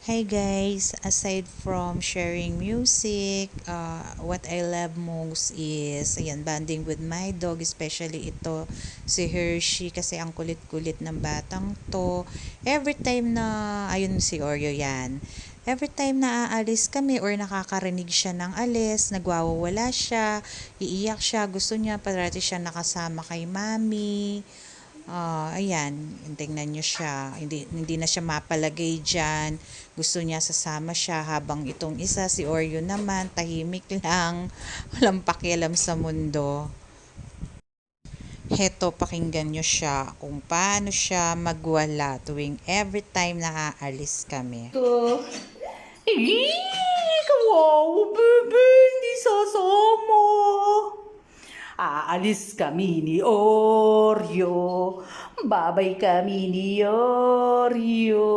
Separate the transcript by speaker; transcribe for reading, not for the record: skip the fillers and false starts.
Speaker 1: Hi guys, aside from sharing music, what I love most is ayan, bonding with my dog, especially ito si Hershey kasi ang kulit-kulit ng batang to. Every time na ayun si Oreo yan. Every time na aalis kami or nakakarinig siya ng alis, nagwawala siya, iiyak siya, gusto niya parati siya nakasama kay mami. Ayan, tingnan nyo siya. Hindi na siya mapalagay dyan. Gusto niya sasama siya habang itong isa, si Oreo naman, tahimik lang. Walang pakialam sa mundo. Heto, pakinggan nyo siya kung paano siya magwala tuwing every time na aalis kami.
Speaker 2: Ko. Kawawa, bebe, hindi sasama. Aalis kami ni Oreo. Babay kami ni Oreo.